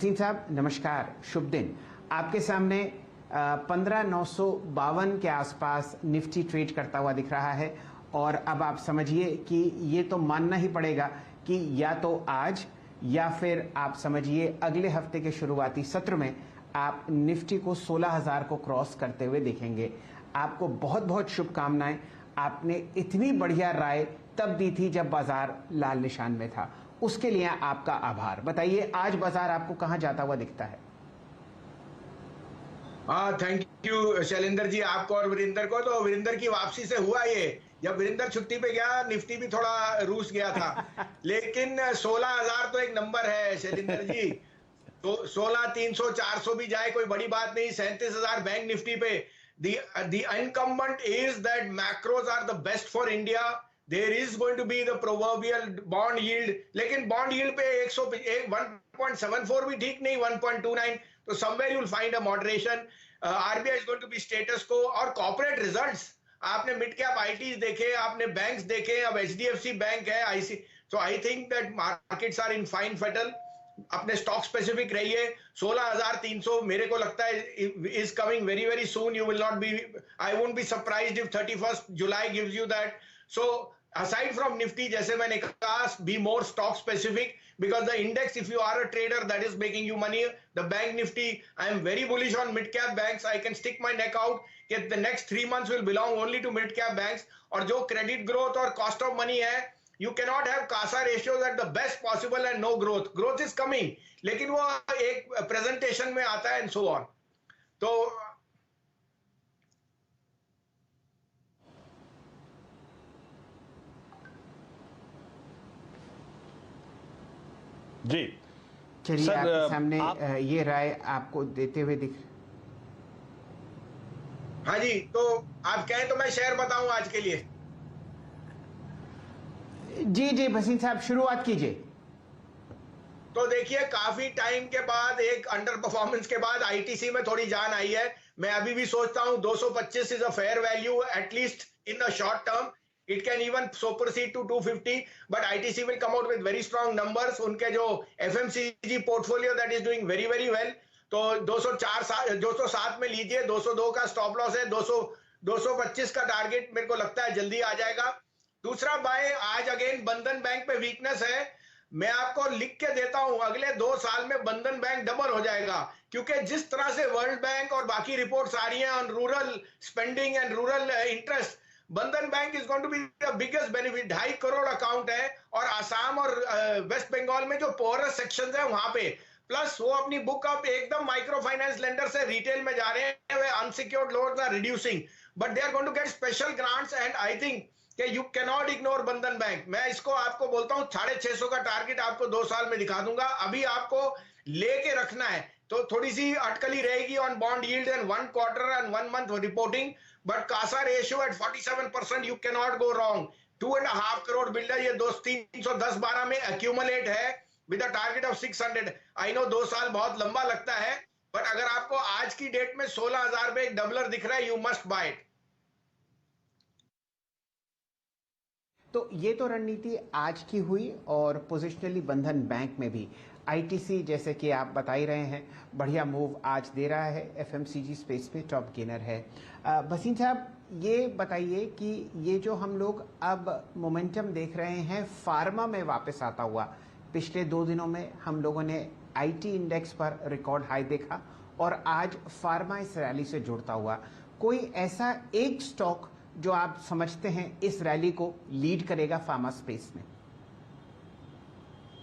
वसीम साहब नमस्कार, शुभ दिन। आपके सामने 15,952 के आसपास निफ्टी ट्रेड करता हुआ दिख रहा है और अब आप समझिए कि ये तो मानना ही पड़ेगा कि या तो आज या फिर आप समझिए अगले हफ्ते के शुरुआती सत्र में आप निफ्टी को 16,000 को क्रॉस करते हुए देखेंगे। आपको बहुत बहुत शुभकामनाएं। आपने इतनी बढ़िया राय तब दी थी जब बाजार लाल निशान में था, उसके लिए आपका आभार। बताइए आज बाजार आपको कहां जाता हुआ दिखता है? हाँ, थैंक यू शैलेंद्र जी, आपको और वीरेंद्र को। तो वीरेंद्र की वापसी से हुआ ये, जब वीरेंद्र छुट्टी पे गया निफ्टी भी थोड़ा रूस गया था। लेकिन 16,000 तो एक नंबर है शैलेंद्र जी। तो 16, 300, 400 भी जाए कोई बड़ी बात नहीं। 37,000 बैंक निफ्टी पे। the incumbent is that macros are the best for India. There is going to be the proverbial bond yield, लेकिन bond yield पे 1.74 भी ठीक नहीं, 1.29, तो somewhere you'll find a moderation. RBI is going to be status quo। और corporate results, आपने mid cap IT देखे, आपने बैंक्स देखे, अब एचडीएफसी बैंक है, IC. So I think that markets are in fine fettle. अपने स्टॉक स्पेसिफिक रहिए। 16,300 मेरे को लगता है is coming very very soon. You will not be, I won't be surprised if 31st July gives you that. So aside from nifty, जैसे मैंने कहा, be more stock specific, because the index, if you are a trader, that is making you money. The bank nifty, I am very bullish on mid cap banks. I can stick my neck out that the next 3 months will belong only to mid cap banks। और जो credit growth और cost of money है, you cannot have CASA ratios at the best possible and no growth। growth is coming, लेकिन वो एक presentation में आता है and so on। तो जी चलिए सर, आपके सामने ये राय आपको देते हुए दिख। हाँ जी, तो आप कहें तो मैं शेयर बताऊं आज के लिए? जी जी वसीम साहब शुरुआत कीजिए। तो देखिए, काफी टाइम के बाद, एक अंडर परफॉर्मेंस के बाद आईटीसी में थोड़ी जान आई है। मैं अभी भी सोचता हूं 225 is a fair value at least in the short term. It can even supersede to 250, but ITC will come out with very strong numbers. उनके जो FMCG portfolio that is doing very very well. तो 207 में लीजिए। 202 का stop loss है। 225 का target मेरे को लगता है जल्दी आ जाएगा। दूसरा बाय, आज अगेन बंधन बैंक पे वीकनेस है। मैं आपको लिख के देता हूं, अगले 2 साल में बंधन बैंक डबल हो जाएगा, क्योंकि जिस तरह से वर्ल्ड बैंक और बाकी रिपोर्ट्स आ रही हैं on rural spending and rural interest, Bandhan Bank is going to be the biggest benefit. 2.5 crore account है, और आसाम और वेस्ट बंगाल में जो पोअरेस्ट सेक्शंस है वहां पे, प्लस वो अपनी बुक अप एकदम माइक्रो फाइनेंस लेंडर से रिटेल में जा रहे हैं। वे unsecured loans are reducing, but they are going to get special grants. And I think कि you can not ignore Bandhan Bank. मैं इसको आपको बोलता हूं 650 का टारगेट आपको 2 साल में दिखा दूंगा। अभी आपको लेके रखना है, तो थोड़ी सी अटकली रहेगी on bond yield and 1 quarter and 1 month reporting, but CASA ratio at 47%, you can not go wrong. 2.5 crore builder ये 310-12 में एक्यूमुलेट है with a target of 600। I know 2 साल बहुत लंबा लगता है, बट अगर आपको आज की डेट में 16,000 पे एक डबलर दिख रहा है, यू मस्ट बाय इट। तो ये तो रणनीति आज की हुई, और पोजिशनली बंधन बैंक में भी आईटीसी जैसे कि आप बता ही रहे हैं बढ़िया मूव आज दे रहा है। एफएमसीजी स्पेस पे टॉप गेनर है। वसीम साहब ये बताइए कि ये जो हम लोग अब मोमेंटम देख रहे हैं फार्मा में वापस आता हुआ, पिछले 2 दिनों में हम लोगों ने आईटी इंडेक्स पर रिकॉर्ड हाई देखा और आज फार्मा इस रैली से जुड़ता हुआ, कोई ऐसा एक स्टॉक जो आप समझते हैं इस रैली को लीड करेगा फार्मा स्पेस में?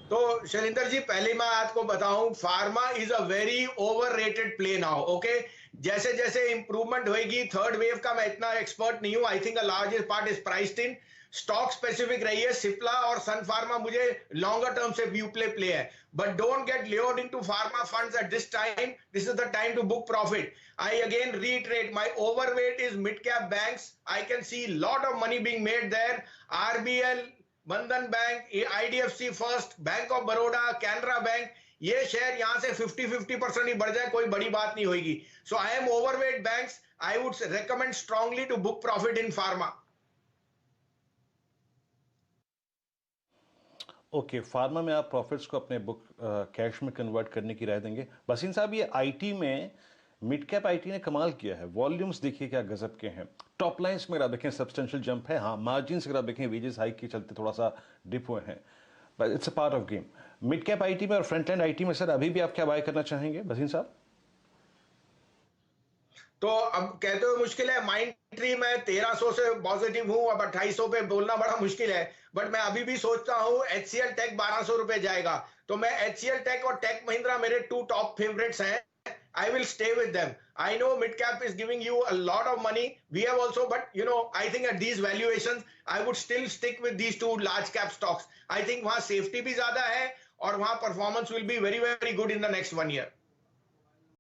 तो शैलेंद्र जी, पहले मैं आपको बताऊं, pharma is a very overrated play now. Okay, जैसे जैसे इंप्रूवमेंट होएगी, थर्ड वेव का मैं इतना एक्सपर्ट नहीं हूं। I think the largest part is priced in. Stock specific रहिए। सिप्ला और सन फार्मा मुझे लॉन्गर टर्म से व्यू प्ले है, but don't get levered into pharma funds at this time. This is the time to book profit. I again reiterate, my overweight is mid cap banks। I can see lot of money being made there। RBL, बंधन bank, IDFC first, bank of Baroda, Canara bank, ये share यहां से 50-50% ही बढ़ जाए, कोई बड़ी बात नहीं होगी। So I am overweight banks. I would recommend strongly to book profit in pharma. Okay, pharma में आप प्रॉफिट्स को अपने बुक कैश में कन्वर्ट करने की राय देंगे? वसीम साहब, ये आईटी में मिड कैप आईटी ने कमाल किया है। वॉल्यूम्स देखिए क्या गजब के हैं। टॉप लाइंस में अगर आप देखें सब्सटेंशियल जंप है। हाँ, मार्जिन अगर आप देखें वेजेस हाइक के चलते थोड़ा सा डिप हुए हैं, but it's a part of game. Mid cap IT में और फ्रंट एंड आईटी में सर अभी भी आप क्या बाय करना चाहेंगे वसीम साहब? तो अब कहते हुए मुश्किल है, माइंड ट्री में 1300 से पॉजिटिव हूं, अब 2800 पे बोलना बड़ा मुश्किल है, बट मैं अभी भी सोचता हूं एचसीएल टेक 1200 रुपए जाएगा। तो मैं एचसीएल टेक और टेक महिंद्रा मेरे टू टॉप फेवरेट्स हैं। I will stay with them. I know mid cap is giving you a lot of money. We have also, but I think at these valuations, I would still stick with these two large cap stocks. I think वहां safety भी ज्यादा है और वहां performance will be very, very good in the next 1 year.